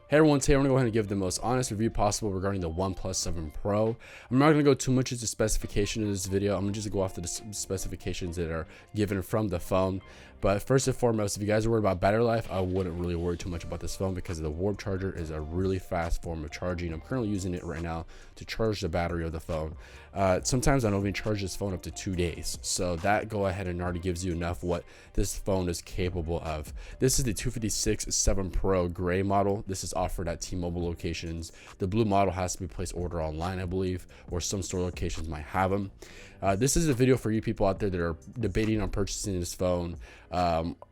Hey everyone, today I'm going to go ahead and give the most honest review possible regarding the OnePlus 7 Pro. I'm not going to go too much into specification in this video. I'm going to just go off the specifications that are given from the phone. But first and foremost, if you guys are worried about battery life, I wouldn't really worry too much about this phone because the Warp charger is a really fast form of charging. I'm currently using it right now to charge the battery of the phone. Sometimes I don't even charge this phone up to 2 days. So that go ahead and already gives you enough what this phone is capable of. This is the 256 7 Pro gray model. This is offered at T-Mobile locations. The blue model has to be placed order online, I believe, or some store locations might have them. This is a video for you people out there that are debating on purchasing this phone,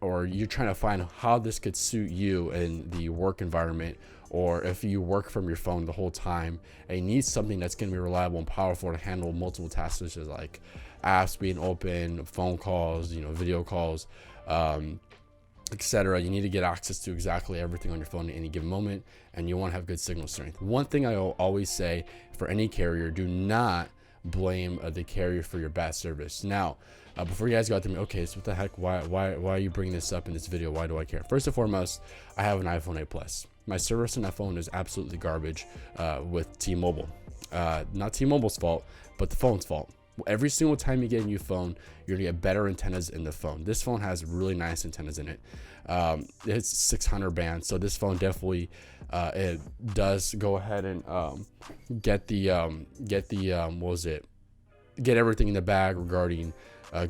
or you're trying to find how this could suit you in the work environment, or if you work from your phone the whole time and you need something that's going to be reliable and powerful to handle multiple tasks, such as like apps being open, phone calls, video calls, etc. You need to get access to exactly everything on your phone at any given moment, and you want to have good signal strength. One thing I always say for any carrier: do not blame the carrier for your bad service. Now, before you guys go out to me, okay, so what the heck, why are you bringing this up in this video? Why do I care? First and foremost, I have an iPhone 8 Plus. My service on that phone is absolutely garbage with T-Mobile. Not T-Mobile's fault, but the phone's fault. Every single time you get a new phone, you're gonna get better antennas in the phone. This phone has really nice antennas in it. It's 600 band, so this phone definitely it does go ahead and get everything in the bag regarding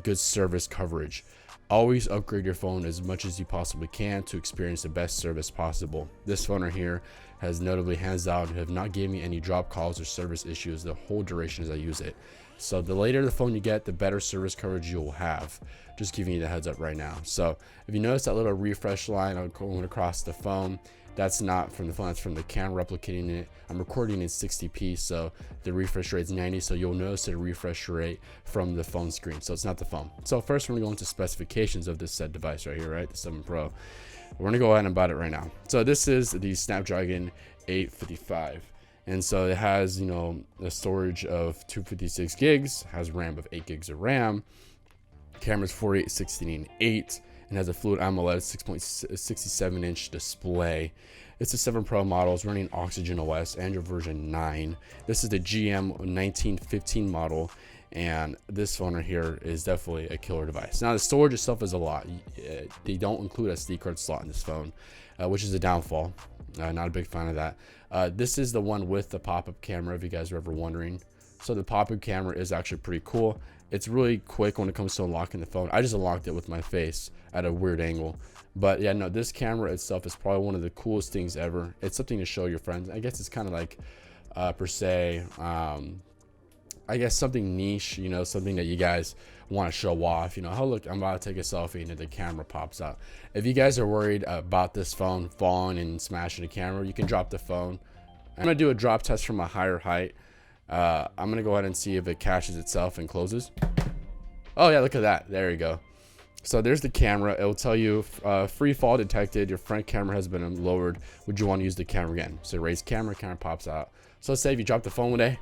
good service coverage. Always upgrade your phone as much as you possibly can to experience the best service possible. This phone right here has notably, hands down, have not given me any drop calls or service issues the whole duration as I use it. So the later the phone you get, the better service coverage you will have. Just giving you the heads up right now. So if you notice that little refresh line going across the phone, that's not from the phone, that's from the camera replicating it. I'm recording in 60p, so the refresh rate is 90, so you'll notice a refresh rate from the phone screen, so it's not the phone. So first we're gonna go into specifications of this said device right here, right, the 7 Pro. We're gonna go ahead and about it right now. So this is the Snapdragon 855. And so it has, a storage of 256 gigs, has RAM of 8 gigs of RAM, camera's 48, 16, and 8, and has a Fluid AMOLED 6.67 inch display. It's a 7 Pro model. It's running Oxygen OS, Android version 9. This is the GM 1915 model, and this phone right here is definitely a killer device. Now the storage itself is a lot. They don't include a SD card slot in this phone, which is a downfall. Not a big fan of that. This is the one with the pop-up camera, if you guys are ever wondering. So the pop-up camera is actually pretty cool. It's really quick when it comes to unlocking the phone. I just unlocked it with my face at a weird angle. But yeah, no, this camera itself is probably one of the coolest things ever. It's something to show your friends. I guess it's kind of like, per se, I guess something niche, something that you guys want to show off. Oh look, I'm about to take a selfie and then the camera pops out. If you guys are worried about this phone falling and smashing the camera, you can drop the phone. I'm gonna do a drop test from a higher height. I'm gonna go ahead and see if it caches itself and closes. Oh yeah, look at that. There you go. So there's the camera. It will tell you free fall detected. Your front camera has been lowered. Would you want to use the camera again? So raise camera pops out. So let's say if you drop the phone one day,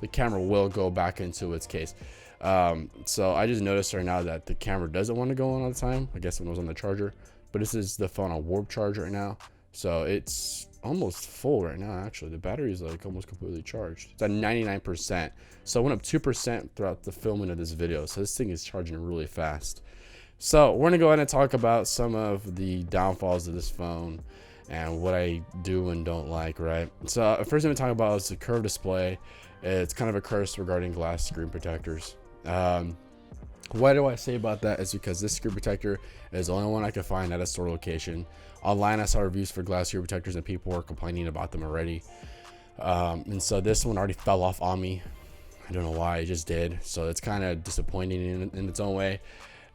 the camera will go back into its case. So I just noticed right now that the camera doesn't want to go on all the time. I guess when it was on the charger, but this is the phone on Warp charge right now. So it's almost full right now. Actually, the battery is like almost completely charged. It's at 99%. So it went up 2% throughout the filming of this video. So this thing is charging really fast. So we're gonna go ahead and talk about some of the downfalls of this phone and what I do and don't like, right? So first thing I'm talking about is the curved display. It's kind of a curse regarding glass screen protectors. Why do I say about that is because this screen protector is the only one I could find at a store location. Online I saw reviews for glass screen protectors and people were complaining about them already. And so this one already fell off on me. I don't know why, it just did. So it's kind of disappointing in its own way.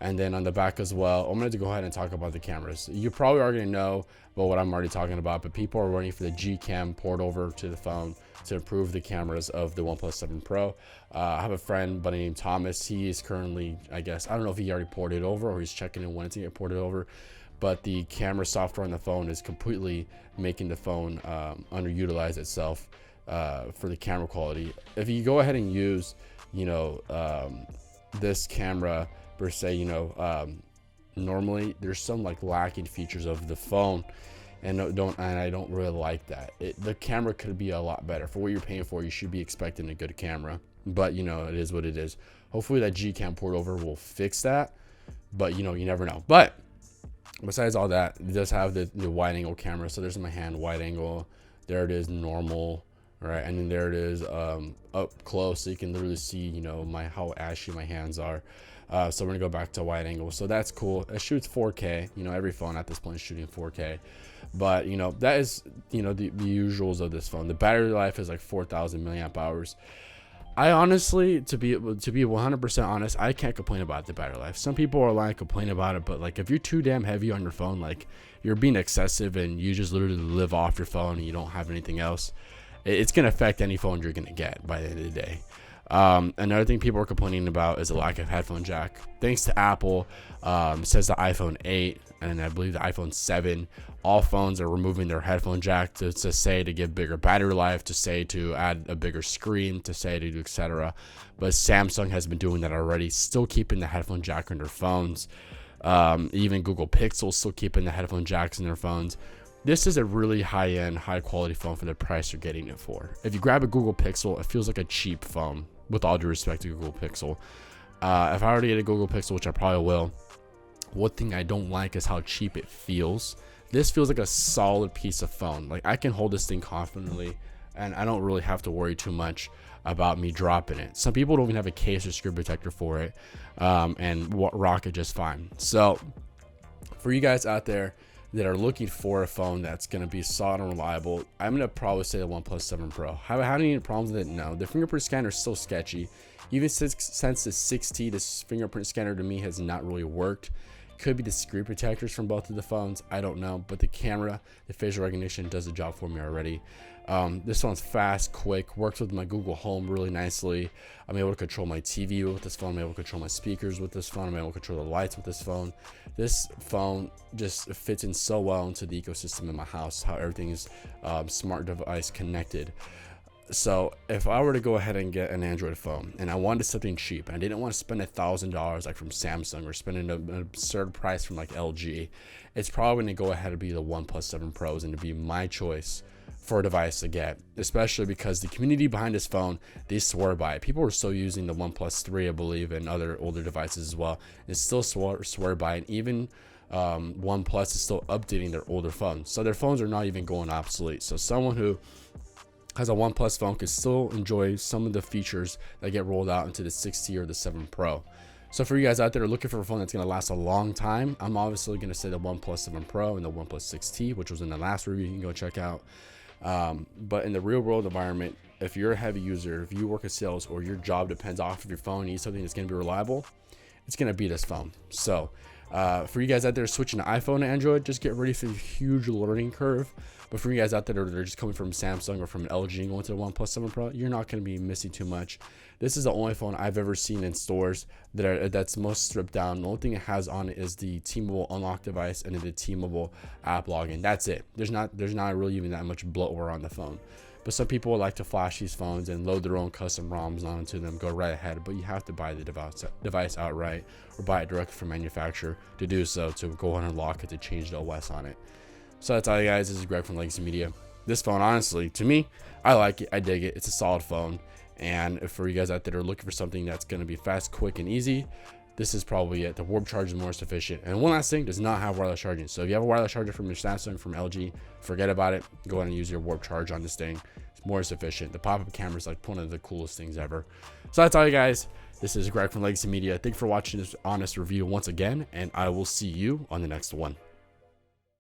And then on the back as well, I'm going to go ahead and talk about the cameras. You probably are going to know about what I'm already talking about, but people are waiting for the Gcam port over to the phone to improve the cameras of the OnePlus 7 Pro. I have a friend by the name Thomas. He is currently, I don't know if he already ported over or he's checking in when it's going to get ported over, but the camera software on the phone is completely making the phone underutilize itself for the camera quality. If you go ahead and use, this camera per se, normally there's some like lacking features of the phone and I don't really like that. The camera could be a lot better. For what you're paying for, you should be expecting a good camera, but you know, it is what it is. Hopefully that Gcam port over will fix that, but you know, you never know. But besides all that, it does have the wide angle camera. So there's my hand, wide angle, there it is, normal, right? And then there it is up close, so you can literally see, you know, how ashy my hands are. So we're gonna go back to wide angle, so that's cool. It shoots 4K. You know, every phone at this point is shooting 4K, but you know, that is, you know, the usuals of this phone. The battery life is like 4,000 milliamp hours. I honestly, to be 100% honest, I can't complain about the battery life. Some people are like complaining about it, but like if you're too damn heavy on your phone, like you're being excessive and you just literally live off your phone and you don't have anything else, it's gonna affect any phone you're gonna get by the end of the day. Another thing people are complaining about is the lack of headphone jack. Thanks to Apple, says the iPhone 8 and I believe the iPhone 7, all phones are removing their headphone jack to say to give bigger battery life, to say to add a bigger screen, to say to do etc. But Samsung has been doing that already, still keeping the headphone jack in their phones. Even Google Pixel still keeping the headphone jacks in their phones. This is a really high-end, high-quality phone for the price you're getting it for. If you grab a Google Pixel, it feels like a cheap phone, with all due respect to Google Pixel. If I were to get a Google Pixel, which I probably will, one thing I don't like is how cheap it feels. This feels like a solid piece of phone. Like I can hold this thing confidently and I don't really have to worry too much about me dropping it. Some people don't even have a case or screen protector for it, and rock it just fine. So for you guys out there that are looking for a phone that's going to be solid and reliable, I'm going to probably say the OnePlus 7 Pro. Have I had any problems with it? No. The fingerprint scanner is still sketchy. Even since the 6T, this fingerprint scanner to me has not really worked. Could be the screen protectors from both of the phones, I don't know, but the camera, the facial recognition does the job for me already. This one's fast, quick, works with my Google Home really nicely. I'm able to control my TV with this phone. I'm able to control my speakers with this phone. I'm able to control the lights with this phone. This phone just fits in so well into the ecosystem in my house, how everything is smart device connected. So if I were to go ahead and get an Android phone and I wanted something cheap and I didn't want to spend $1,000 like from Samsung or spending an absurd price from like LG, it's probably going to go ahead and be the OnePlus 7 Pros and to be my choice for a device to get, especially because the community behind this phone, they swear by it. People are still using the OnePlus 3, I believe, and other older devices as well. They still swear by it. And even OnePlus is still updating their older phones. So their phones are not even going obsolete. So someone who has a OnePlus phone can still enjoy some of the features that get rolled out into the 6T or the 7 Pro. So for you guys out there looking for a phone that's going to last a long time, I'm obviously going to say the OnePlus 7 Pro and the OnePlus 6T, which was in the last review you can go check out. But in the real world environment, if you're a heavy user, if you work in sales or your job depends off of your phone, you need something that's going to be reliable, it's going to be this phone. So for you guys out there switching to iPhone to Android, just get ready for the huge learning curve. But for you guys out there that are just coming from Samsung or from an LG and going to the OnePlus 7 Pro, you're not going to be missing too much. This is the only phone I've ever seen in stores that's most stripped down. The only thing it has on it is the T-Mobile unlock device and then the T-Mobile app login. That's it. There's not really even that much bloatware on the phone. But some people like to flash these phones and load their own custom ROMs onto them. Go right ahead, but you have to buy the device outright or buy it directly from manufacturer to do so, to go on and unlock it, to change the OS on it. So that's all, you guys. This is Greg from Legacy Media. This phone, honestly, to me, I like it. I dig it. It's a solid phone. And for you guys out there who are looking for something that's going to be fast, quick, and easy, this is probably it. The Warp Charge is more sufficient. And one last thing, does not have wireless charging. So if you have a wireless charger from your Samsung, from LG, forget about it. Go ahead and use your Warp Charge on this thing. It's more sufficient. The pop-up camera is like one of the coolest things ever. So that's all, you guys. This is Greg from Legacy Media. Thank you for watching this honest review once again, and I will see you on the next one.